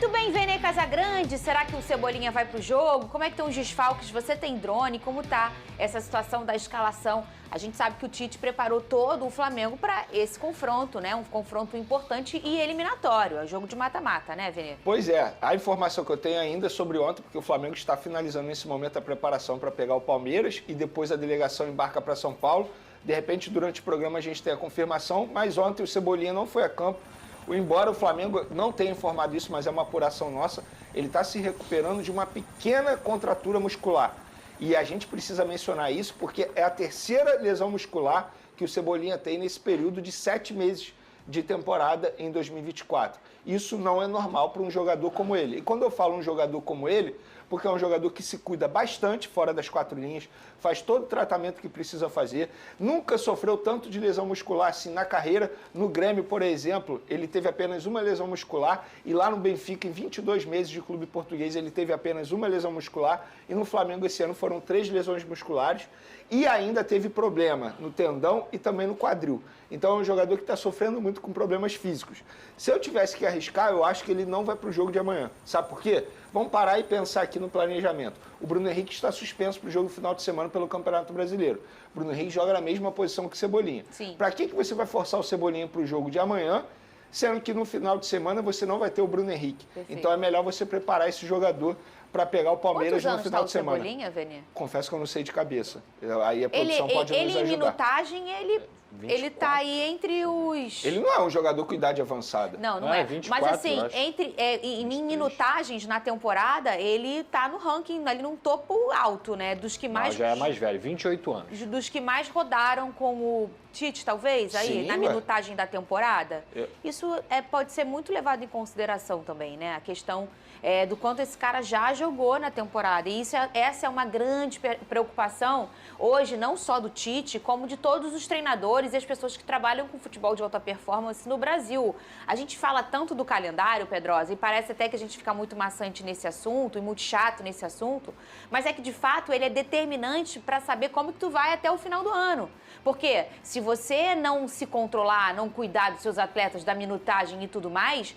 Muito bem, Vene Casagrande, será que o Cebolinha vai pro jogo? Como é que estão os desfalques? Você tem drone? Como tá essa situação da escalação? A gente sabe que o Tite preparou todo o Flamengo para esse confronto, né? Um confronto importante e eliminatório. É jogo de mata-mata, né, Vene? Pois é, a informação que eu tenho ainda é sobre ontem, porque o Flamengo está finalizando nesse momento a preparação para pegar o Palmeiras e depois a delegação embarca para São Paulo. De repente, durante o programa a gente tem a confirmação, mas ontem o Cebolinha não foi a campo. Embora o Flamengo não tenha informado isso, mas é uma apuração nossa, ele está se recuperando de uma pequena contratura muscular. E a gente precisa mencionar isso porque é a terceira lesão muscular que o Cebolinha tem nesse período de 7 meses de temporada em 2024. Isso não é normal para um jogador como ele. E quando eu falo um jogador como ele, porque é um jogador que se cuida bastante fora das 4 linhas, faz todo o tratamento que precisa fazer, nunca sofreu tanto de lesão muscular assim na carreira. No Grêmio, por exemplo, ele teve apenas uma lesão muscular, e lá no Benfica, em 22 meses de clube português, ele teve apenas uma lesão muscular, e no Flamengo esse ano foram 3 lesões musculares, e ainda teve problema no tendão e também no quadril. Então é um jogador que está sofrendo muito com problemas físicos. Se eu tivesse que arriscar, eu acho que ele não vai para o jogo de amanhã. Sabe por quê? Vamos parar e pensar aqui no planejamento. O Bruno Henrique está suspenso para o jogo final de semana pelo Campeonato Brasileiro. O Bruno Henrique joga na mesma posição que o Cebolinha. Para que você vai forçar o Cebolinha para o jogo de amanhã, sendo que no final de semana você não vai ter o Bruno Henrique? Perfeito. Então é melhor você preparar esse jogador para pegar o Palmeiras no final de semana. Cebolinha, Vene? Confesso que eu não sei de cabeça. Aí a produção pode nos ajudar. Ele em minutagem, ele tá aí entre os... Ele não é um jogador com idade avançada. Não é. 24, mas assim, em minutagens na temporada, ele tá no ranking, ali num topo alto, né? Dos que mais... já é mais velho, 28 anos. Dos que mais rodaram com o Tite, talvez, aí, Sim, na minutagem da temporada. Isso pode ser muito levado em consideração também, né? A questão do quanto esse cara já jogou na temporada. E essa é uma grande preocupação hoje, não só do Tite, como de todos os treinadores e as pessoas que trabalham com futebol de alta performance no Brasil. A gente fala tanto do calendário, Pedrosa, e parece até que a gente fica muito maçante nesse assunto e muito chato nesse assunto, mas é que, de fato, ele é determinante para saber como que tu vai até o final do ano. Porque se você não se controlar, não cuidar dos seus atletas, da minutagem e tudo mais,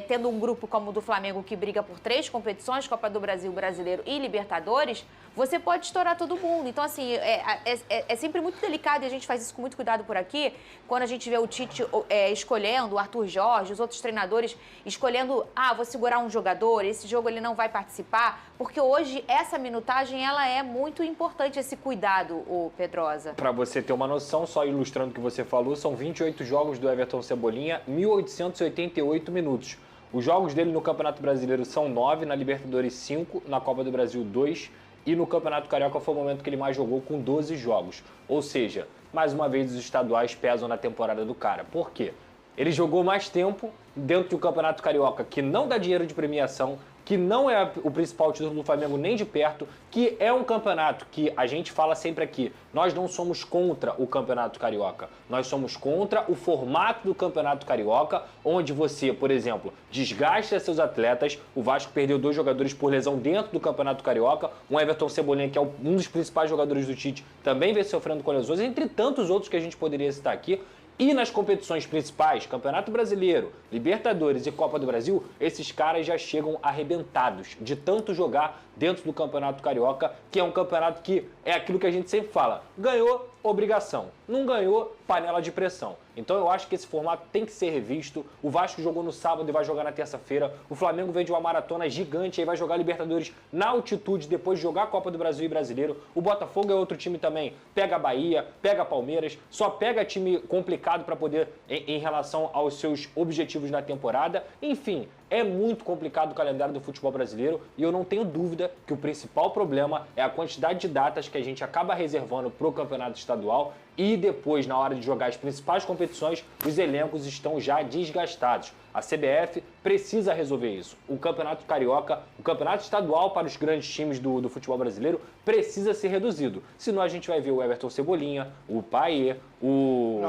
tendo um grupo como o do Flamengo que briga por 3 competições, Copa do Brasil, Brasileiro e Libertadores, você pode estourar todo mundo. Então, assim, é sempre muito delicado, e a gente faz isso com muito cuidado por aqui, quando a gente vê o Tite escolhendo, o Arthur Jorge, os outros treinadores escolhendo, vou segurar um jogador, esse jogo ele não vai participar, porque hoje essa minutagem, ela é muito importante, esse cuidado, ô Pedrosa. Para você ter uma noção, só ilustrando o que você falou, são 28 jogos do Everton Cebolinha, 1.888 minutos. Os jogos dele no Campeonato Brasileiro são 9, na Libertadores 5, na Copa do Brasil 2, e no Campeonato Carioca foi o momento que ele mais jogou, com 12 jogos. Ou seja, mais uma vez os estaduais pesam na temporada do cara. Por quê? Ele jogou mais tempo dentro de um Campeonato Carioca que não dá dinheiro de premiação, que não é o principal título do Flamengo nem de perto, que é um campeonato que a gente fala sempre aqui, nós não somos contra o Campeonato Carioca, nós somos contra o formato do Campeonato Carioca, onde você, por exemplo, desgasta seus atletas. O Vasco perdeu 2 jogadores por lesão dentro do Campeonato Carioca, um Everton Cebolinha, que é um dos principais jogadores do Tite, também vem sofrendo com lesões, entre tantos outros que a gente poderia citar aqui. E nas competições principais, Campeonato Brasileiro, Libertadores e Copa do Brasil, esses caras já chegam arrebentados de tanto jogar dentro do Campeonato Carioca, que é um campeonato que é aquilo que a gente sempre fala, ganhou, obrigação, não ganhou, panela de pressão. Então eu acho que esse formato tem que ser revisto. O Vasco jogou no sábado e vai jogar na terça-feira. O Flamengo vem de uma maratona gigante e vai jogar Libertadores na altitude depois de jogar a Copa do Brasil e Brasileiro. O Botafogo é outro time também. Pega a Bahia, pega Palmeiras, só pega time complicado para poder em relação aos seus objetivos na temporada. Enfim, é muito complicado o calendário do futebol brasileiro e eu não tenho dúvida que o principal problema é a quantidade de datas que a gente acaba reservando para o campeonato estadual e depois, na hora de jogar as principais competições, os elencos estão já desgastados. A CBF precisa resolver isso. O Campeonato Carioca, o Campeonato Estadual para os grandes times do futebol brasileiro precisa ser reduzido. Senão a gente vai ver o Everton Cebolinha, o Payet, o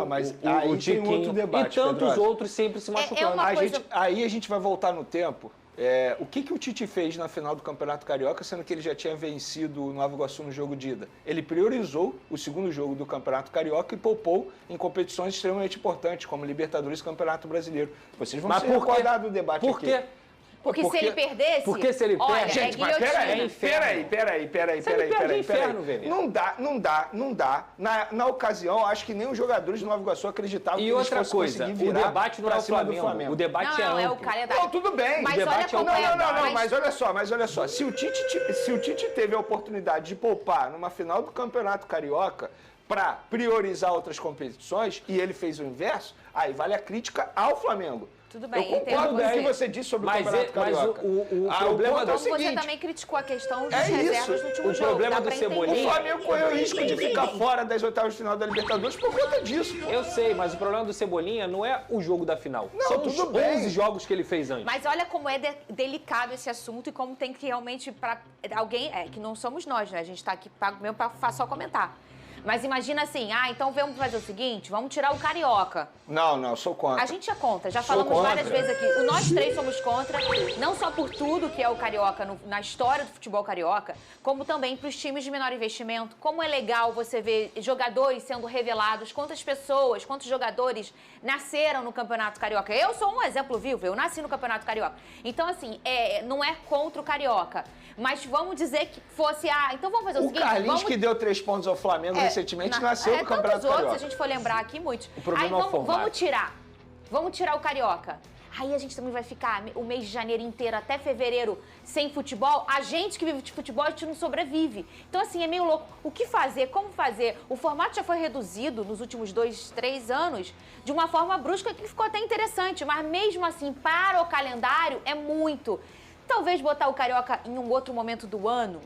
Tiquinho e tantos outros sempre se machucando. Aí a gente vai voltar no tempo. O que o Tite fez na final do Campeonato Carioca, sendo que ele já tinha vencido o Nova Iguaçu no jogo de ida? Ele priorizou o segundo jogo do Campeonato Carioca e poupou em competições extremamente importantes, como Libertadores e Campeonato Brasileiro. Vocês vão se recordar do debate aqui. Por quê? Porque se ele perdesse... Porque se ele perde... Olha, Gente, mas peraí. Não dá. Na ocasião, acho que nem os jogadores do Nova Iguaçu acreditavam que eles fossem conseguir virar. O debate não é o Flamengo. O debate é amplo. É o calendário. Não, tudo bem. Mas o debate é o calendário. Não, mas olha só. Se o Tite teve a oportunidade de poupar numa final do Campeonato Carioca para priorizar outras competições e ele fez o inverso, aí vale a crítica ao Flamengo. Tudo bem, eu concordo com o que você disse sobre o Campeonato Carioca. Mas o problema do seguinte, você também criticou a questão dos reservas no último jogo. O problema do Cebolinha... O Flamengo correu o risco de ficar fora das oitavas de final da Libertadores por conta disso. Eu sei, mas o problema do Cebolinha não é o jogo da final. Não, são os 11 jogos que ele fez antes. Mas olha como é delicado esse assunto e como tem que realmente... para alguém, que não somos nós, né? A gente está aqui mesmo para só comentar. Mas imagina assim, então vamos fazer o seguinte, vamos tirar o Carioca. Não, sou contra. A gente é contra, já falamos várias vezes aqui. Nós três somos contra, não só por tudo que é o Carioca na história do futebol carioca, como também para os times de menor investimento. Como é legal você ver jogadores sendo revelados, quantas jogadores nasceram no Campeonato Carioca. Eu sou um exemplo vivo, eu nasci no Campeonato Carioca. Então, assim, não é contra o Carioca. Mas vamos dizer que fosse, então vamos fazer o seguinte... O Carlinhos que deu 3 pontos ao Flamengo recentemente nasceu no Campeonato Carioca. Outros, se a gente for lembrar aqui, muitos. O problema é o formato. Vamos tirar o Carioca. Aí a gente também vai ficar o mês de janeiro inteiro, até fevereiro, sem futebol. A gente que vive de futebol, a gente não sobrevive. Então, assim, é meio louco. O que fazer? Como fazer? O formato já foi reduzido nos últimos 2, 3 anos de uma forma brusca que ficou até interessante. Mas mesmo assim, para o calendário, é muito. Talvez botar o Carioca em um outro momento do ano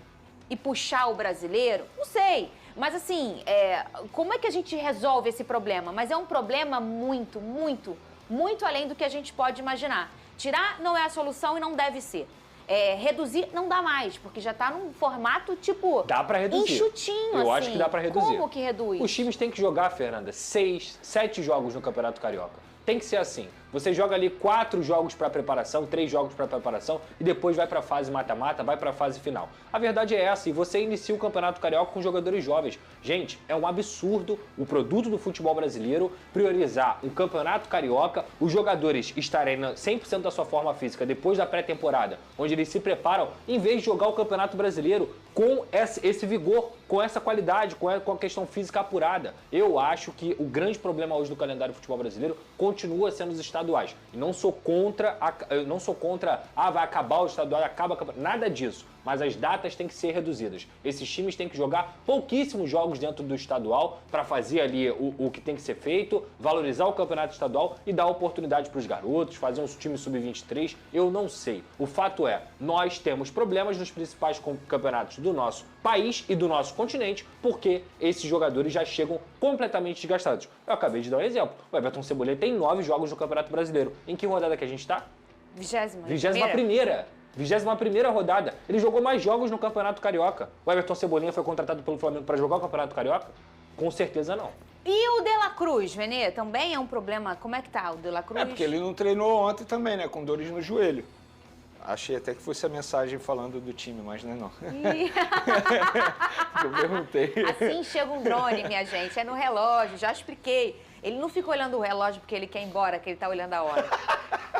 e puxar o brasileiro, não sei. Mas assim, como é que a gente resolve esse problema? Mas é um problema muito além do que a gente pode imaginar. Tirar não é a solução e não deve ser. Reduzir não dá mais, porque já tá num formato tipo... Dá pra reduzir. Enxutinho, Eu acho que dá pra reduzir. Como que reduz? Os times têm que jogar, Fernanda, 6, 7 jogos no Campeonato Carioca. Tem que ser assim. Você joga ali 4 jogos para preparação, 3 jogos para preparação e depois vai para a fase mata-mata, vai para a fase final. A verdade é essa, e você inicia o Campeonato Carioca com jogadores jovens. Gente, é um absurdo o produto do futebol brasileiro priorizar o Campeonato Carioca, os jogadores estarem 100% da sua forma física depois da pré-temporada, onde eles se preparam, em vez de jogar o Campeonato Brasileiro com esse vigor, com essa qualidade, com a questão física apurada. Eu acho que o grande problema hoje do calendário do futebol brasileiro continua sendo os estaduais. E não sou contra, vai acabar o estadual, acaba, nada disso. Mas as datas têm que ser reduzidas. Esses times têm que jogar pouquíssimos jogos dentro do estadual para fazer ali o que tem que ser feito, valorizar o campeonato estadual e dar oportunidade para os garotos, fazer um time sub-23. Eu não sei. O fato é, nós temos problemas nos principais campeonatos do nosso país e do nosso continente, porque esses jogadores já chegam completamente desgastados. Eu acabei de dar um exemplo. O Everton Cebolinha tem 9 jogos no Campeonato Brasileiro. Em que rodada que a gente está? 21ª rodada. Ele jogou mais jogos no Campeonato Carioca. O Everton Cebolinha foi contratado pelo Flamengo para jogar o Campeonato Carioca? Com certeza não. E o De La Cruz, Venê, também é um problema? Como é que tá o De La Cruz? Porque ele não treinou ontem também, né? Com dores no joelho. Achei até que fosse a mensagem falando do time, mas não é não. Eu perguntei. Assim chega um drone, minha gente. É no relógio, já expliquei. Ele não fica olhando o relógio porque ele quer ir embora, que ele tá olhando a hora.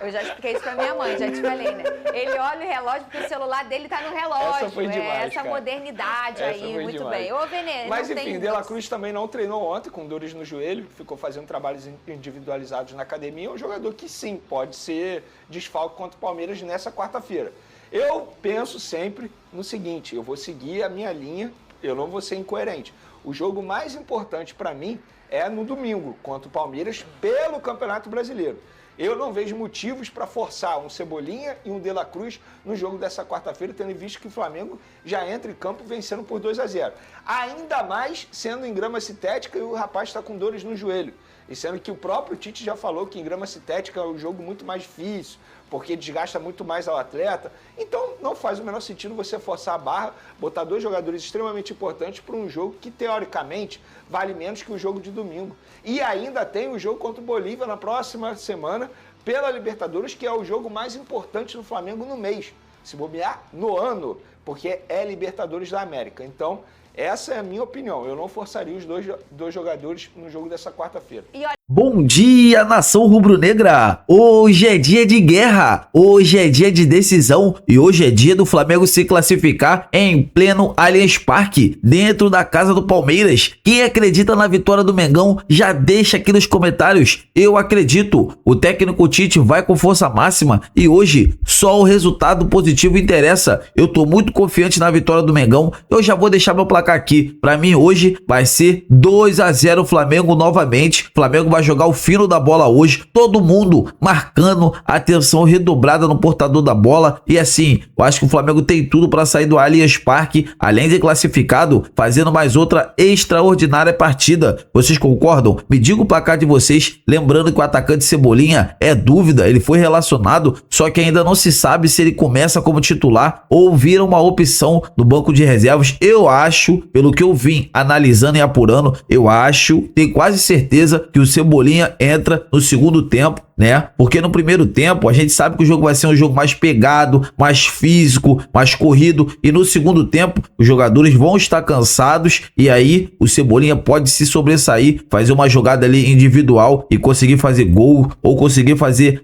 Eu já expliquei isso pra minha mãe, já te falei, né? Ele olha o relógio porque o celular dele tá no relógio. Essa foi demais, essa modernidade aí, muito demais. Bem. Ô, Venê, mas enfim, De La Cruz também não treinou ontem com dores no joelho, ficou fazendo trabalhos individualizados na academia. É um jogador que sim, pode ser desfalque contra o Palmeiras nessa quarta-feira. Eu penso sempre no seguinte, eu vou seguir a minha linha, eu não vou ser incoerente. O jogo mais importante para mim é no domingo, contra o Palmeiras, pelo Campeonato Brasileiro. Eu não vejo motivos para forçar um Cebolinha e um De La Cruz no jogo dessa quarta-feira, tendo visto que o Flamengo já entra em campo vencendo por 2-0. Ainda mais sendo em grama sintética e o rapaz está com dores no joelho. E sendo que o próprio Tite já falou que em grama sintética é um jogo muito mais difícil, porque desgasta muito mais ao atleta. Então não faz o menor sentido você forçar a barra, botar 2 jogadores extremamente importantes para um jogo que, teoricamente, vale menos que o jogo de domingo. E ainda tem o jogo contra o Bolívia na próxima semana, pela Libertadores, que é o jogo mais importante do Flamengo no mês. Se bobear, no ano, porque é Libertadores da América. Então, Essa é a minha opinião. Eu não forçaria os dois jogadores no jogo dessa quarta-feira. Bom dia, nação rubro-negra! Hoje é dia de guerra, hoje é dia de decisão e hoje é dia do Flamengo se classificar em pleno Allianz Parque, dentro da casa do Palmeiras. Quem acredita na vitória do Mengão, já deixa aqui nos comentários. Eu acredito, o técnico Tite vai com força máxima e hoje só o resultado positivo interessa. Eu tô muito confiante na vitória do Mengão, eu já vou deixar meu placar aqui. Pra mim hoje vai ser 2-0 Flamengo novamente. Flamengo vai jogar o fino da bola hoje, todo mundo marcando, atenção redobrada no portador da bola e assim, eu acho que o Flamengo tem tudo para sair do Allianz Parque, além de classificado, fazendo mais outra extraordinária partida. Vocês concordam? Me diga o placar de vocês, lembrando que o atacante Cebolinha é dúvida, ele foi relacionado, só que ainda não se sabe se ele começa como titular ou vira uma opção no banco de reservas. Eu acho, pelo que eu vim analisando e apurando, eu acho, tenho quase certeza que o Cebolinha entra no segundo tempo, né? Porque no primeiro tempo a gente sabe que o jogo vai ser um jogo mais pegado, mais físico, mais corrido e no segundo tempo os jogadores vão estar cansados e aí o Cebolinha pode se sobressair, fazer uma jogada ali individual e conseguir fazer gol ou conseguir fazer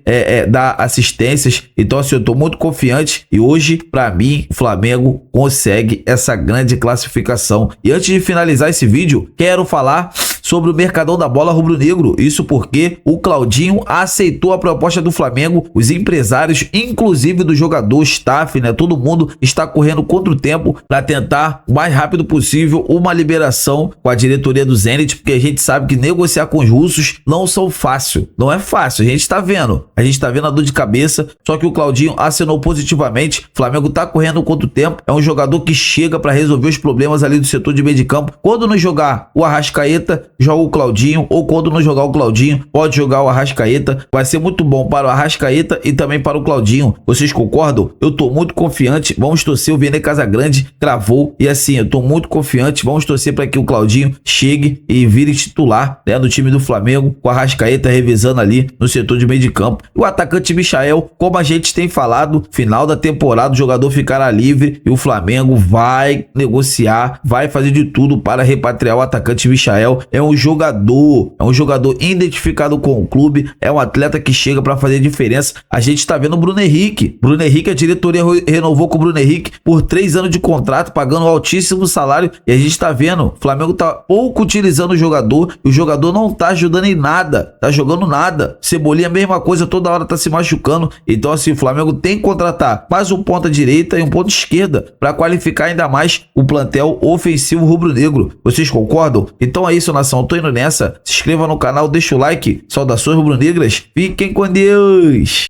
dar assistências. Então assim, eu tô muito confiante e hoje pra mim o Flamengo consegue essa grande classificação. E antes de finalizar esse vídeo, quero falar sobre o Mercadão da Bola rubro-negro, isso porque o Claudinho aceitou a proposta do Flamengo, os empresários, inclusive do jogador, staff, né, todo mundo está correndo contra o tempo para tentar o mais rápido possível uma liberação com a diretoria do Zenit, porque a gente sabe que negociar com os russos não são fácil, não é fácil, a gente tá vendo a dor de cabeça, só que o Claudinho assinou positivamente, o Flamengo tá correndo contra o tempo, é um jogador que chega para resolver os problemas ali do setor de meio de campo, quando não jogar o Arrascaeta, joga o Claudinho, ou quando não jogar o Claudinho, pode jogar o Arrascaeta. Vai ser muito bom para o Arrascaeta e também para o Claudinho. Vocês concordam? Eu tô muito confiante. Vamos torcer, o Vene Casagrande cravou. E assim, eu tô muito confiante. Vamos torcer para que o Claudinho chegue e vire titular, né, no time do Flamengo, com o Arrascaeta revezando ali no setor de meio de campo. E o atacante Michael, como a gente tem falado, final da temporada o jogador ficará livre e o Flamengo vai negociar, vai fazer de tudo para repatriar o atacante Michael. É um jogador identificado com o clube, é um atleta que chega para fazer diferença. A gente tá vendo o Bruno Henrique, a diretoria renovou com o Bruno Henrique por 3 anos de contrato, pagando um altíssimo salário, e a gente tá vendo, o Flamengo tá pouco utilizando o jogador, e o jogador não tá ajudando em nada, tá jogando nada. Cebolinha, mesma coisa, toda hora tá se machucando. Então assim, o Flamengo tem que contratar mais um ponta direita e um ponta esquerda para qualificar ainda mais o plantel ofensivo rubro-negro. Vocês concordam? Então é isso, nação. Tô indo nessa. Se inscreva no canal, deixa o like. Saudações rubro-negras. Fiquem com Deus.